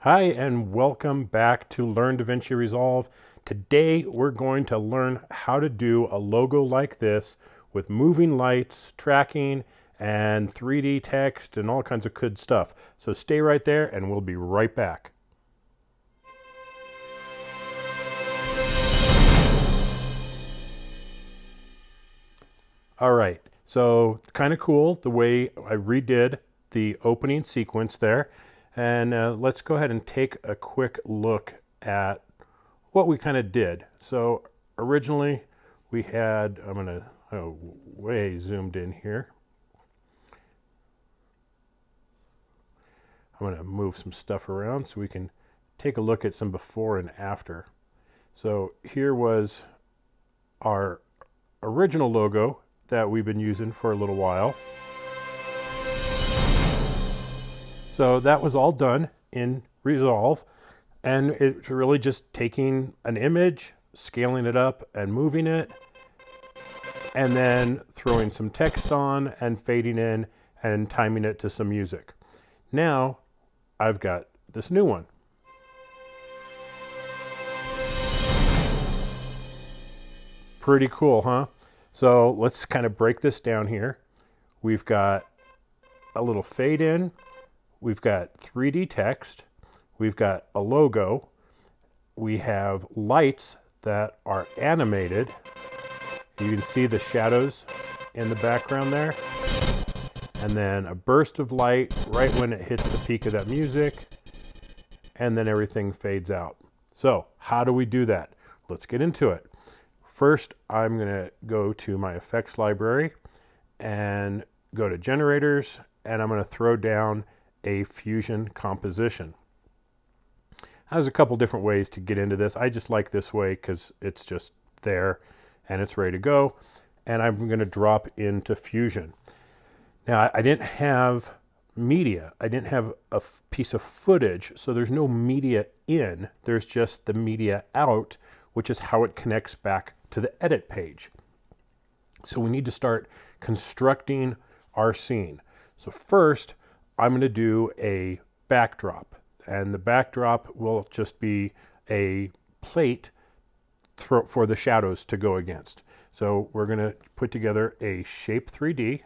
Hi, and welcome back to Learn Davinci Resolve. Today, we're going to learn how to do a logo like this with moving lights, tracking, and 3D text and all kinds of good stuff. So stay right there, and we'll be right back. All right, so kind of cool the way I redid the opening sequence there. And let's go ahead and take a quick look at what we kind of did. So originally we had, I'm going to way zoomed in here. I'm going to move some stuff around so we can take a look at some before and after. So here was our original logo that we've been using for a little while. So that was all done in Resolve, and it's really just taking an image, scaling it up and moving it, and then throwing some text on and fading in and timing it to some music. Now I've got this new one. Pretty cool, huh? So let's kind of break this down here. We've got a little fade in. We've got 3D text. We've got a logo. We have lights that are animated. You can see the shadows in the background there. And then a burst of light right when it hits the peak of that music. And then everything fades out. So how do we do that? Let's get into it. First, I'm going to go to my effects library and go to generators, and I'm going to throw down a fusion composition. There's a couple different ways to get into this. I just like this way because it's just there and it's ready to go. And I'm going to drop into fusion. Now, I didn't have media. I didn't have a piece of footage, so there's no media in. There's just the media out, which is how it connects back to the edit page. So we need to start constructing our scene. So first, I'm going to do a backdrop, and the backdrop will just be a plate for the shadows to go against. So we're going to put together a shape 3D,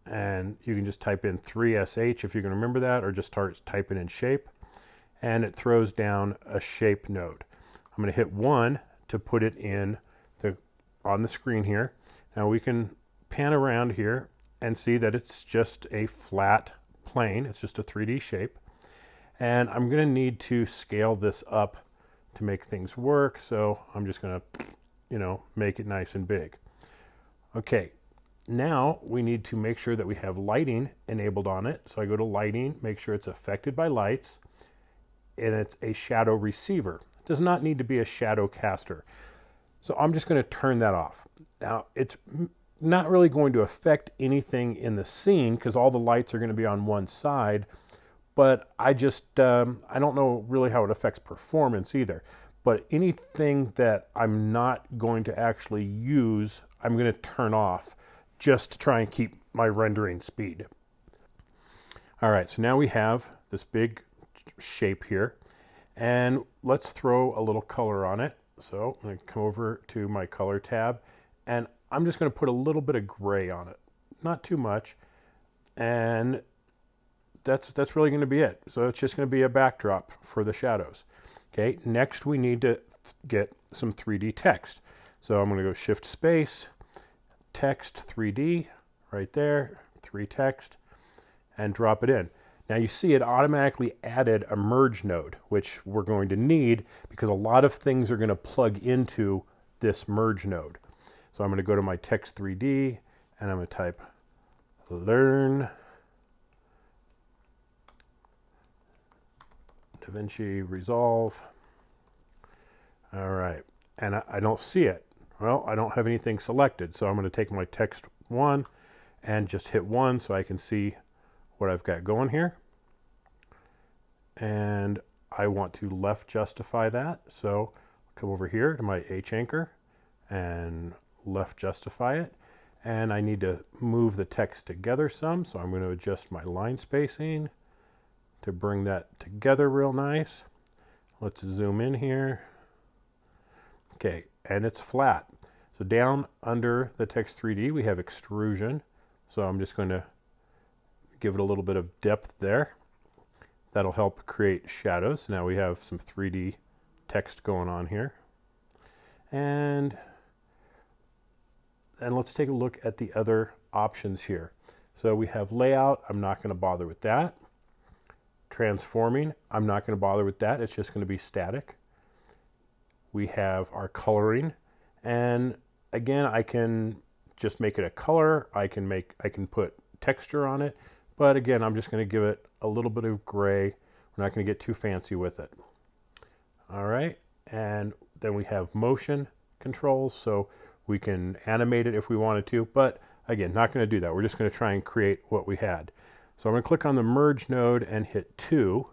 and you can just type in 3SH if you can remember that, or just start typing in shape, and it throws down a shape node. I'm going to hit 1 to put it in on the screen here. Now we can pan around here and see that it's just a flat plane. It's just a 3D shape. And I'm going to need to scale this up to make things work. So I'm just going to, make it nice and big. Okay, now we need to make sure that we have lighting enabled on it. So I go to lighting, make sure it's affected by lights, and it's a shadow receiver. It does not need to be a shadow caster. So I'm just going to turn that off. Now it's not really going to affect anything in the scene because all the lights are going to be on one side, but I don't know really how it affects performance either. But anything that I'm not going to actually use, I'm going to turn off just to try and keep my rendering speed. All right, so now we have this big shape here, and let's throw a little color on it. So I'm going to come over to my color tab, and I'm just going to put a little bit of gray on it, not too much, and that's really going to be it. So it's just going to be a backdrop for the shadows. Okay, next we need to get some 3D text. So I'm going to go Shift Space, Text 3D, right there, 3 text, and drop it in. Now you see it automatically added a merge node, which we're going to need because a lot of things are going to plug into this merge node. So I'm going to go to my text 3D and I'm going to type Learn Davinci Resolve. All right, and I don't see it. Well, I don't have anything selected, so I'm going to take my text 1 and just hit 1 so I can see what I've got going here. And I want to left justify that. So come over here to my H anchor and left justify it. And I need to move the text together some. So I'm going to adjust my line spacing to bring that together real nice. Let's zoom in here. Okay, and it's flat. So down under the text 3D, we have extrusion. So I'm just going to give it a little bit of depth there. That'll help create shadows. Now we have some 3D text going on here. And let's take a look at the other options here. So we have layout. I'm not going to bother with that. Transforming. I'm not going to bother with that. It's just going to be static. We have our coloring. And again, I can just make it a color. I can put texture on it. But again, I'm just going to give it a little bit of gray. We're not going to get too fancy with it. All right. And then we have motion controls. So we can animate it if we wanted to. But again, not going to do that. We're just going to try and create what we had. So I'm going to click on the merge node and hit 2.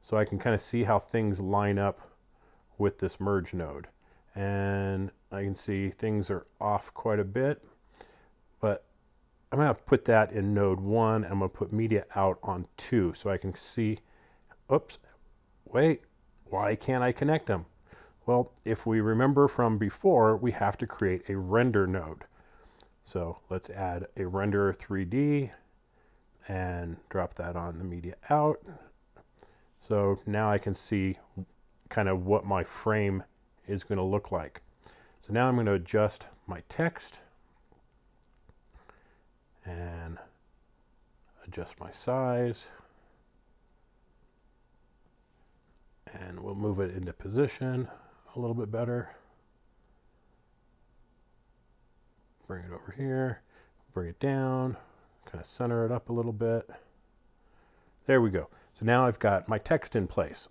So I can kind of see how things line up with this merge node. And I can see things are off quite a bit. But I'm going to put that in node 1. And I'm going to put media out on 2 so I can see, oops, wait, why can't I connect them? Well, if we remember from before, we have to create a render node. So let's add a renderer 3D and drop that on the media out. So now I can see kind of what my frame is going to look like. So now I'm going to adjust my text and adjust my size. And we'll move it into position a little bit better. Bring it over here, bring it down, kind of center it up a little bit. There we go. So now I've got my text in place.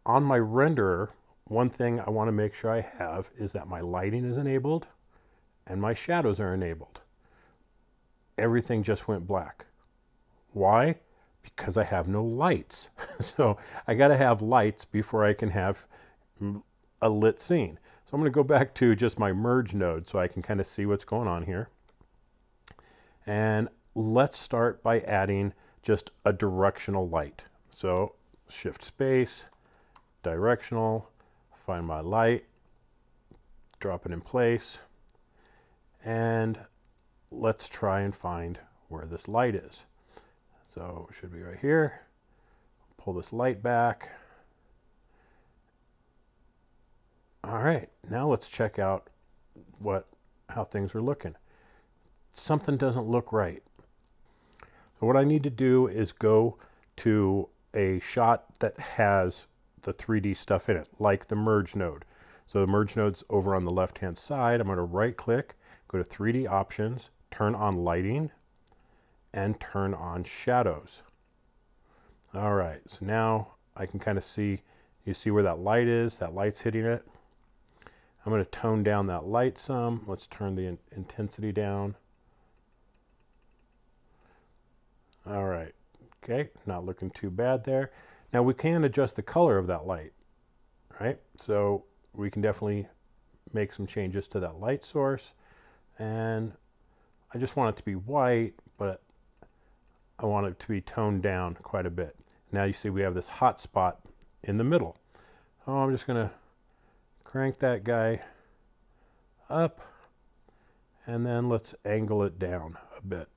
On my renderer, one thing I want to make sure I have is that my lighting is enabled and my shadows are enabled. Everything just went black. Why? Because I have no lights. So I got to have lights before I can have a lit scene. So I'm going to go back to just my merge node so I can kind of see what's going on here. And let's start by adding just a directional light. So shift space, directional, find my light, drop it in place, and let's try and find where this light is. So it should be right here. Pull this light back. All right, now let's check out how things are looking. Something doesn't look right. So what I need to do is go to a shot that has the 3D stuff in it, like the merge node. So the merge node's over on the left-hand side. I'm going to right-click, go to 3D options, turn on lighting, and turn on shadows. All right, so now I can kind of see, you see where that light is, that light's hitting it. I'm going to tone down that light some. Let's turn the intensity down. All right, okay, not looking too bad there. Now we can adjust the color of that light, right? So we can definitely make some changes to that light source. And I just want it to be white, but I want it to be toned down quite a bit. Now you see we have this hot spot in the middle. Oh, I'm just going to crank that guy up, and then let's angle it down a bit.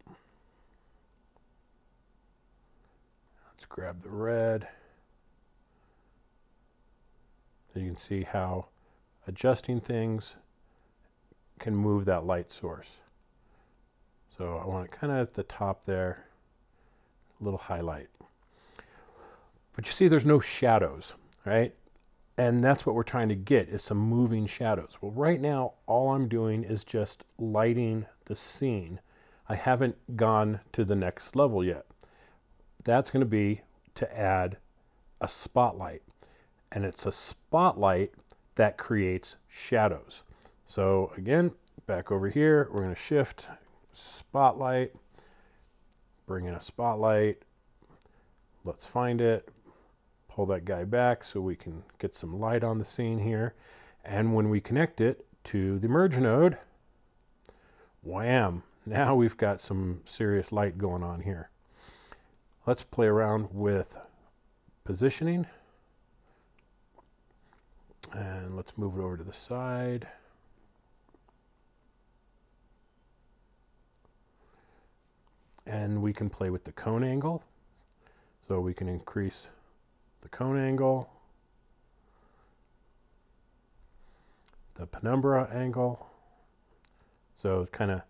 Let's grab the red. So you can see how adjusting things can move that light source. So I want it kind of at the top there, a little highlight. But you see there's no shadows, right? And that's what we're trying to get, is some moving shadows. Well, right now, all I'm doing is just lighting the scene. I haven't gone to the next level yet. That's going to be to add a spotlight. And it's a spotlight that creates shadows. So again, back over here, we're going to shift spotlight, bring in a spotlight. Let's find it. Pull that guy back so we can get some light on the scene here. And when we connect it to the merge node, wham, now we've got some serious light going on here. Let's play around with positioning. And let's move it over to the side. And we can play with the cone angle. So we can increase the cone angle, the penumbra angle. So it kind of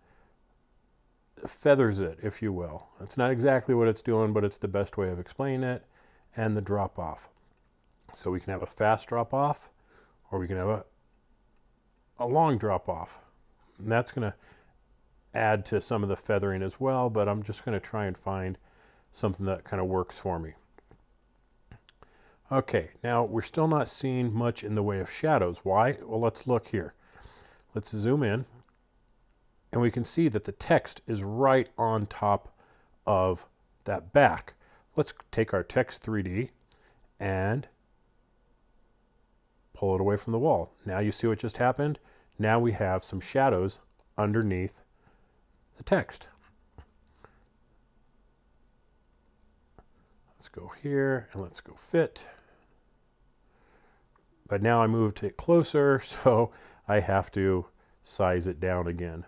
feathers it, if you will. It's not exactly what it's doing, but it's the best way of explaining it. And the drop off. So we can have a fast drop off, or we can have a long drop off. And that's going to add to some of the feathering as well, but I'm just going to try and find something that kind of works for me. Okay, now we're still not seeing much in the way of shadows. Why? Well, let's look here. Let's zoom in, and we can see that the text is right on top of that back. Let's take our text 3D and pull it away from the wall. Now you see what just happened? Now we have some shadows underneath the text. Let's go here and let's go fit. But now I moved it closer, so I have to size it down again.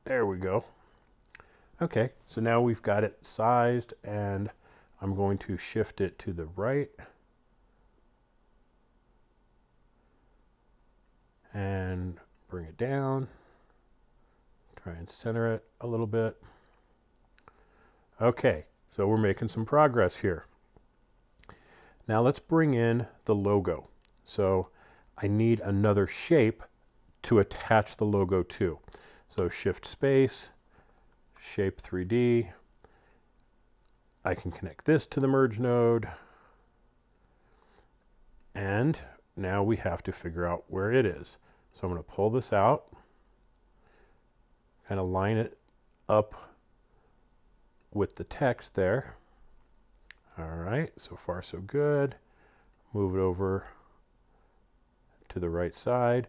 There we go. Okay, so now we've got it sized, and I'm going to shift it to the right. And bring it down. Try and center it a little bit. Okay, so we're making some progress here. Now let's bring in the logo. So I need another shape to attach the logo to. So shift space, shape 3D. I can connect this to the merge node. And now we have to figure out where it is. So I'm going to pull this out, kind of line it up with the text there. All right, so far so good. Move it over to the right side.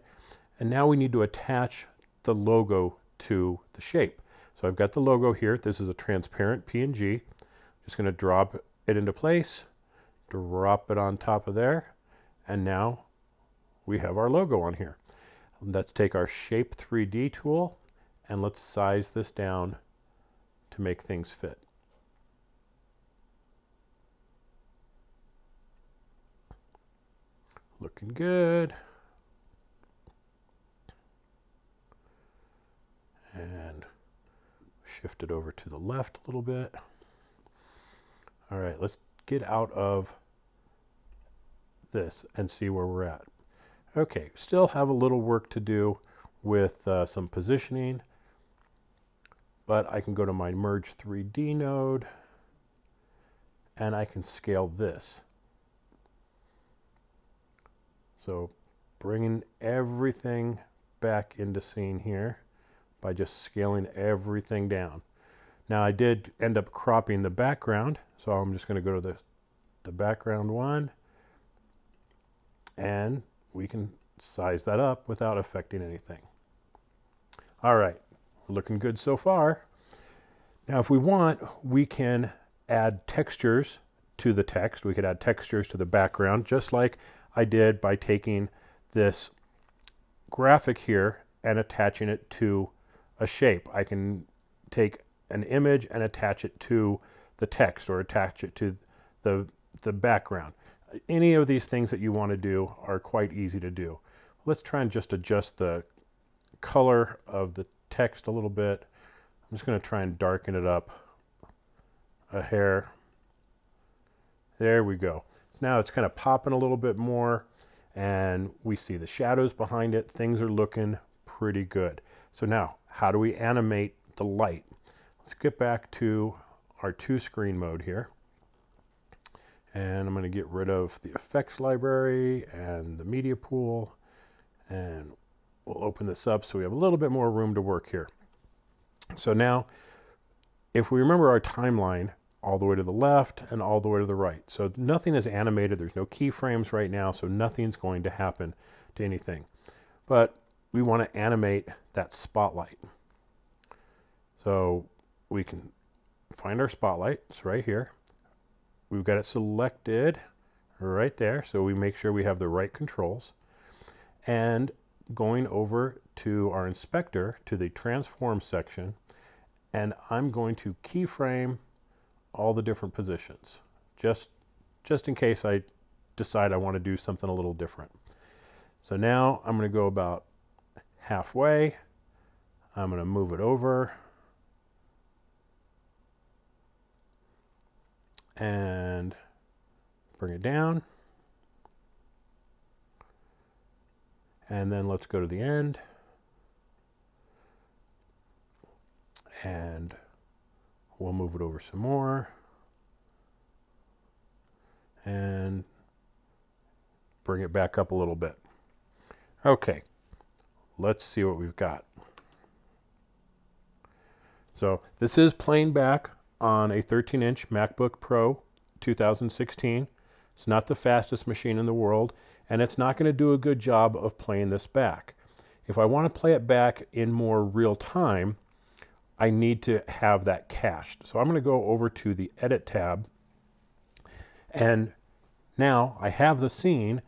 And now we need to attach the logo to the shape. So I've got the logo here. This is a transparent PNG. Just going to drop it into place, drop it on top of there, and now we have our logo on here. Let's take our Shape 3D tool and let's size this down to make things fit. Looking good. And shift it over to the left a little bit. All right, let's get out of this and see where we're at. Okay, still have a little work to do with some positioning, but I can go to my Merge 3D node and I can scale this. So bringing everything back into scene here by just scaling everything down. Now I did end up cropping the background, so I'm just going to go to the background one, and we can size that up without affecting anything. All right, looking good so far. Now if we want, we can add textures to the text. We could add textures to the background, just like I did by taking this graphic here and attaching it to a shape. I can take an image and attach it to the text or attach it to the background. Any of these things that you want to do are quite easy to do. Let's try and just adjust the color of the text a little bit. I'm just going to try and darken it up a hair. There we go. So now it's kind of popping a little bit more, and we see the shadows behind it. Things are looking pretty good. So now, how do we animate the light? Let's get back to our 2-screen mode here. And I'm going to get rid of the effects library and the media pool. And we'll open this up so we have a little bit more room to work here. So now, if we remember our timeline, all the way to the left and all the way to the right. So nothing is animated. There's no keyframes right now, so nothing's going to happen to anything. But we want to animate that spotlight. So we can find our spotlight. It's right here. We've got it selected right there, so we make sure we have the right controls. And going over to our inspector, to the transform section, and I'm going to keyframe all the different positions, just in case I decide I want to do something a little different. So now I'm going to go about halfway. I'm going to move it over and bring it down. And then let's go to the end. And we'll move it over some more. And bring it back up a little bit. Okay, let's see what we've got. So this is playing back on a 13-inch MacBook Pro 2016. It's not the fastest machine in the world, and it's not going to do a good job of playing this back. If I want to play it back in more real time, I need to have that cached. So I'm going to go over to the Edit tab, and now I have the scene,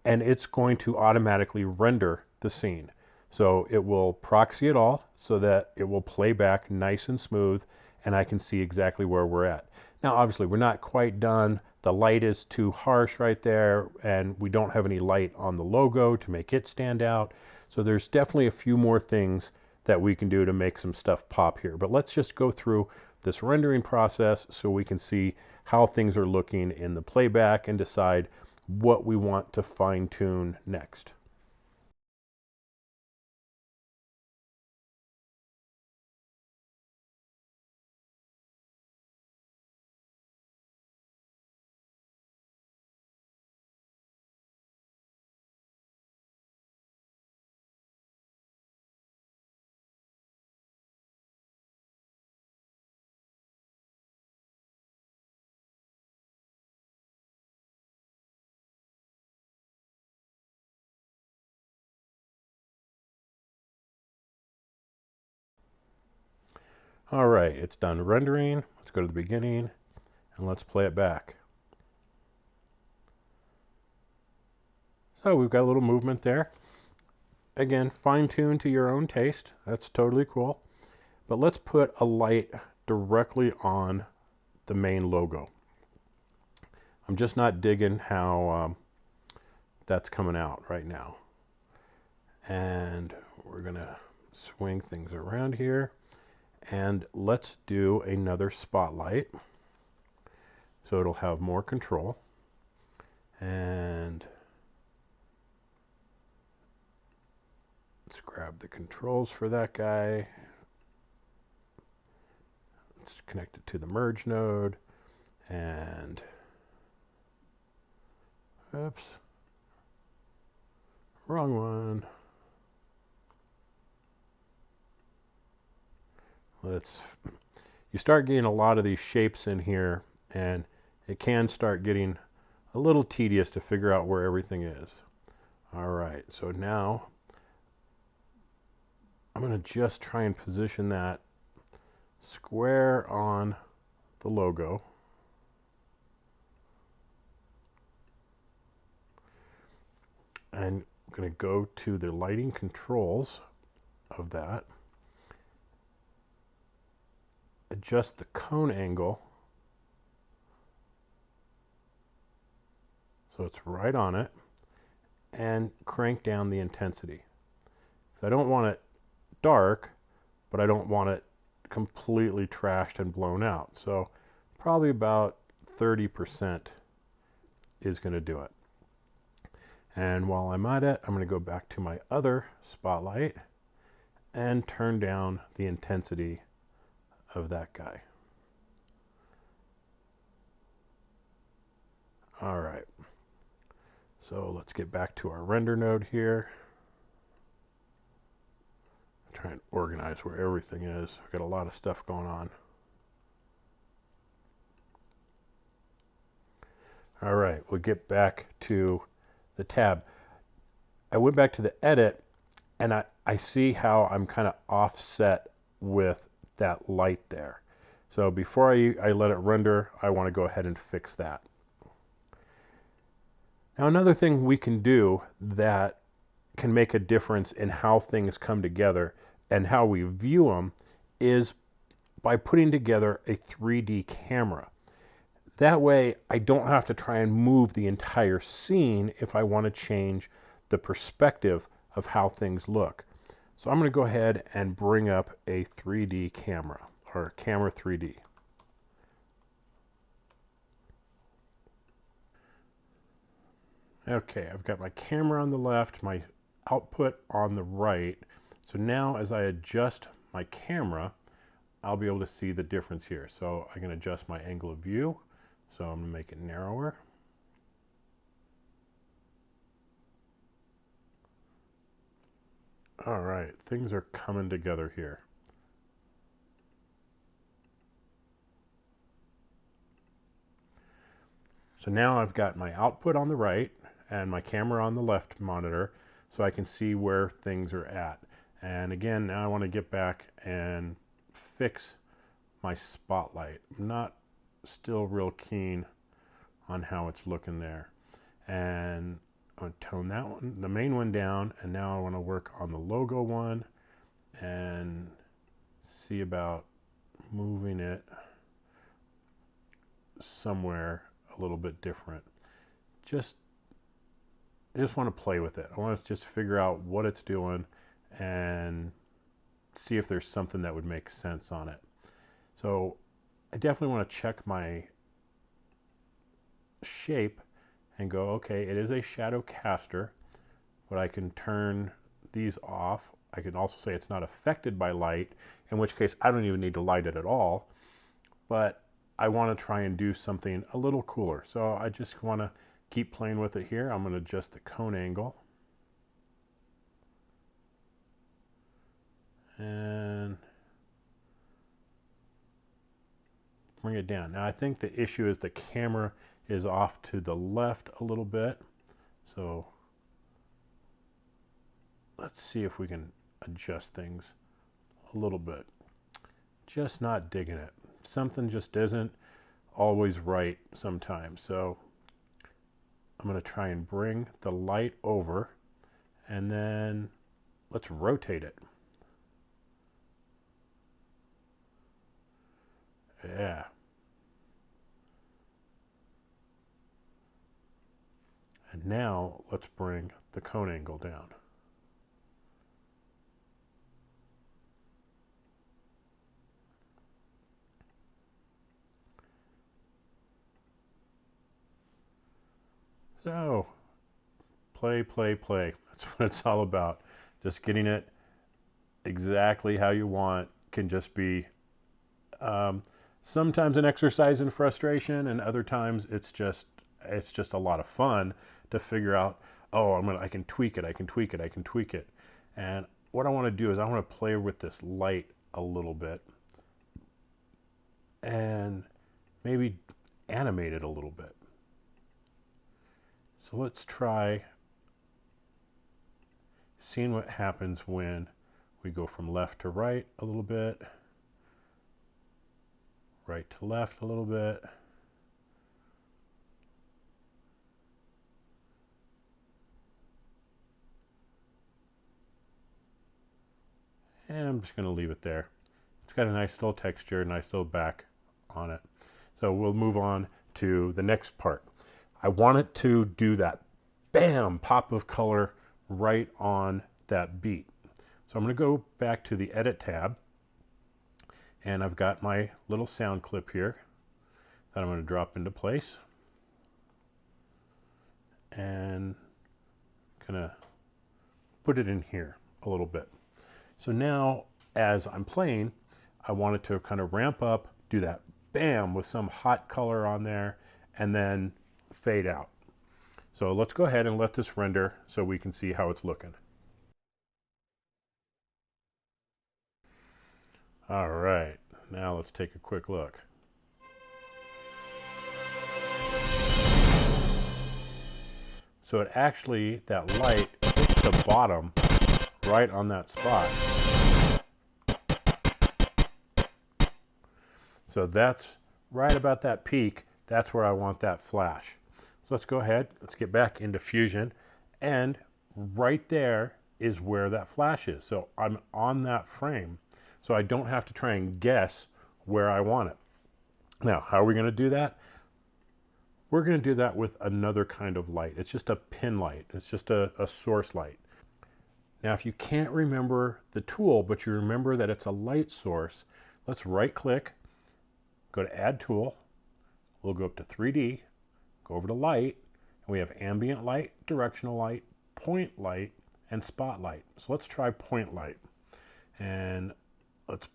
and it's going to automatically render the scene. So it will proxy it all so that it will play back nice and smooth, and I can see exactly where we're at. Now, obviously, we're not quite done. The light is too harsh right there, and we don't have any light on the logo to make it stand out. So there's definitely a few more things that we can do to make some stuff pop here. But let's just go through this rendering process so we can see how things are looking in the playback and decide what we want to fine-tune next. All right, it's done rendering. Let's go to the beginning and let's play it back. So we've got a little movement there. Again, fine-tune to your own taste. That's totally cool. But let's put a light directly on the main logo. I'm just not digging how that's coming out right now. And we're going to swing things around here. And let's do another spotlight so it'll have more control. And let's grab the controls for that guy. Let's connect it to the merge node. And oops, wrong one. You start getting a lot of these shapes in here, and it can start getting a little tedious to figure out where everything is. All right, so now I'm going to just try and position that square on the logo. And I'm going to go to the lighting controls of that. Adjust the cone angle so it's right on it, and crank down the intensity. So I don't want it dark, but I don't want it completely trashed and blown out. So probably about 30% is going to do it. And while I'm at it, I'm going to go back to my other spotlight and turn down the intensity of that guy. All right, so let's get back to our render node here. Try and organize where everything is. We've got a lot of stuff going on. All right, we'll get back to the tab. I went back to the edit, and I see how I'm kind of offset with that light there. So before I let it render, I want to go ahead and fix that. Now another thing we can do that can make a difference in how things come together and how we view them is by putting together a 3D camera. That way I don't have to try and move the entire scene if I want to change the perspective of how things look. So I'm going to go ahead and bring up a 3D camera, or camera 3D. Okay, I've got my camera on the left, my output on the right. So now as I adjust my camera, I'll be able to see the difference here. So I can adjust my angle of view. So I'm going to make it narrower. All right, things are coming together here. So now I've got my output on the right and my camera on the left monitor, so I can see where things are at. And again, now I want to get back and fix my spotlight. I'm not still real keen on how it's looking there. And I'm going to tone that one, the main one, down, and now I want to work on the logo one and see about moving it somewhere a little bit different. I just want to play with it. I want to just figure out what it's doing and see if there's something that would make sense on it. So I definitely want to check my shape and go, okay, it is a shadow caster, but I can turn these off. I can also say it's not affected by light, in which case I don't even need to light it at all. But I want to try and do something a little cooler. So I just want to keep playing with it here. I'm going to adjust the cone angle. And bring it down. Now I think the issue is the camera is off to the left a little bit. So let's see if we can adjust things a little bit. Just not digging it. Something just isn't always right sometimes. So I'm going to try and bring the light over, and then let's rotate it. Yeah. And now let's bring the cone angle down. So, play, play, play. That's what it's all about. Just getting it exactly how you want can just be sometimes an exercise in frustration, and other times it's just a lot of fun to figure out, oh, I can tweak it, I can tweak it, I can tweak it. And what I want to do is I want to play with this light a little bit and maybe animate it a little bit. So let's try seeing what happens when we go from left to right a little bit, right to left a little bit. And I'm just going to leave it there. It's got a nice little texture, nice little back on it. So we'll move on to the next part. I want it to do that bam pop of color right on that beat. So I'm going to go back to the edit tab, and I've got my little sound clip here that I'm going to drop into place, and kind of put it in here a little bit. So now as I'm playing, I want it to kind of ramp up, do that bam with some hot color on there, and then fade out. So let's go ahead and let this render so we can see how it's looking. All right, now let's take a quick look. So it actually, that light hits the bottom right on that spot. So that's right about that peak. That's where I want that flash. So let's go ahead, let's get back into Fusion, and right there is where that flash is. So I'm on that frame, so I don't have to try and guess where I want it. Now, how are we going to do that? We're going to do that with another kind of light. It's just a pin light. It's just a source light. Now, if you can't remember the tool, but you remember that it's a light source, let's right-click, go to Add Tool. We'll go up to 3D, go over to Light, and we have Ambient Light, Directional Light, Point Light, and Spotlight. So let's try Point Light. And let's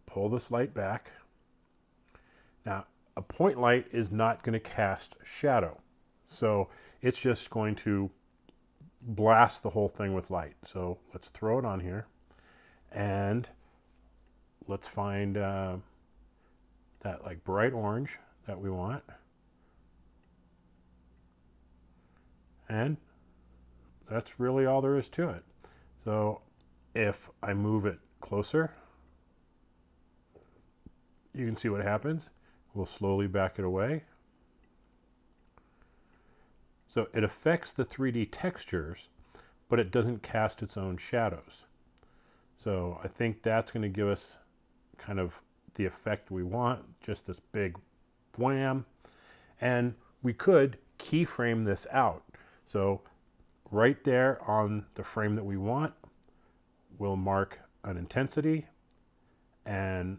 pull this light back. Now, a point light is not going to cast shadow. So it's just going to blast the whole thing with light. So let's throw it on here. And let's find that like bright orange that we want. And that's really all there is to it. So if I move it closer, you can see what happens. We'll slowly back it away. So it affects the 3D textures, but it doesn't cast its own shadows. So I think that's going to give us kind of the effect we want, just this big wham. And we could keyframe this out. So right there on the frame that we want, we'll mark an intensity, and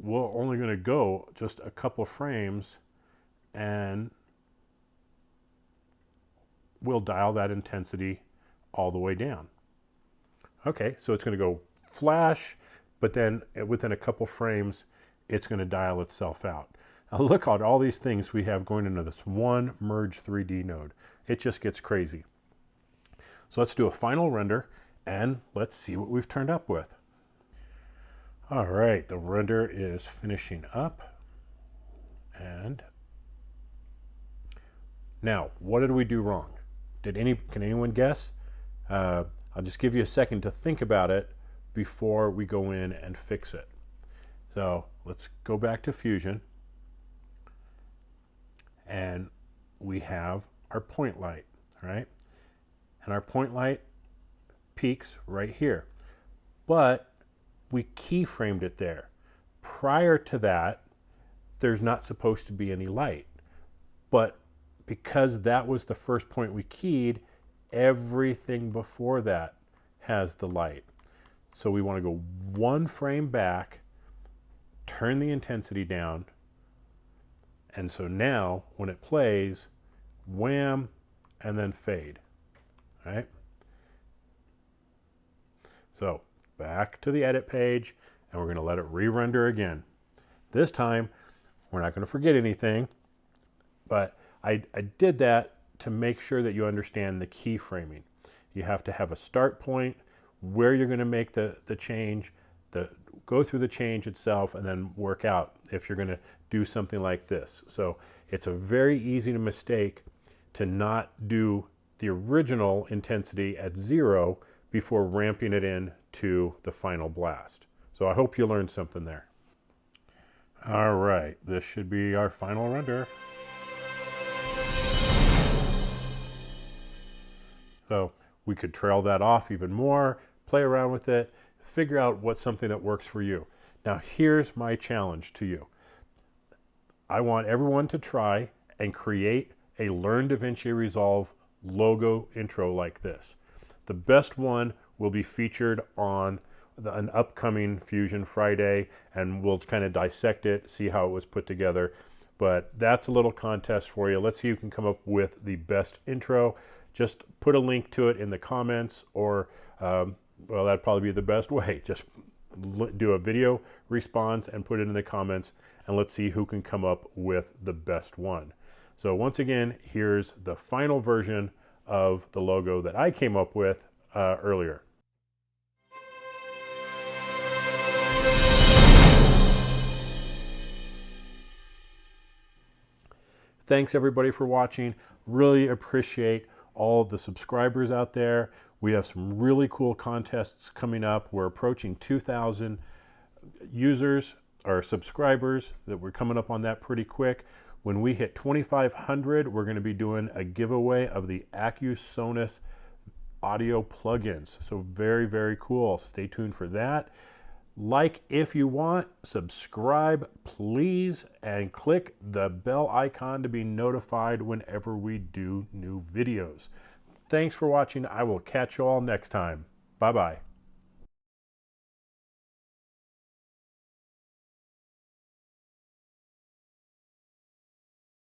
we're only going to go just a couple frames, and we'll dial that intensity all the way down. Okay, so it's going to go flash, but then within a couple frames, it's going to dial itself out. Now look at all these things we have going into this one Merge 3D node. It just gets crazy. So let's do a final render, and let's see what we've turned up with. All right, the render is finishing up. And now, what did we do wrong? Can anyone guess? I'll just give you a second to think about it before we go in and fix it. So let's go back to Fusion. And we have our point light, right? And our point light peaks right here. But we keyframed it there. Prior to that, there's not supposed to be any light. But because that was the first point we keyed, everything before that has the light. So we want to go one frame back, turn the intensity down, and so now when it plays, wham, and then fade. All right? So back to the edit page, and we're going to let it re-render again. This time, we're not going to forget anything, but I did that to make sure that you understand the keyframing. You have to have a start point, where you're going to make the change, go through the change itself, and then work out if you're going to do something like this. So it's a very easy mistake to not do the original intensity at 0 before ramping it in to the final blast. So I hope you learned something there. All right, this should be our final render. So we could trail that off even more, play around with it, figure out what's something that works for you. Now here's my challenge to you. I want everyone to try and create a Learn Davinci Resolve logo intro like this. The best one will be featured on an upcoming Fusion Friday, and we'll kind of dissect it, see how it was put together. But that's a little contest for you. Let's see who can come up with the best intro. Just put a link to it in the comments, or well, that'd probably be the best way. Just do a video response and put it in the comments, and let's see who can come up with the best one. So once again, here's the final version of the logo that I came up with earlier. Thanks everybody for watching. Really appreciate all the subscribers out there. We have some really cool contests coming up. We're approaching 2,000 users our subscribers, that we're coming up on that pretty quick. When we hit 2,500, we're going to be doing a giveaway of the Acusonus audio plugins. So very, very cool. Stay tuned for that. Like if you want, subscribe please, and click the bell icon to be notified whenever we do new videos. Thanks for watching. I will catch you all next time. Bye-bye.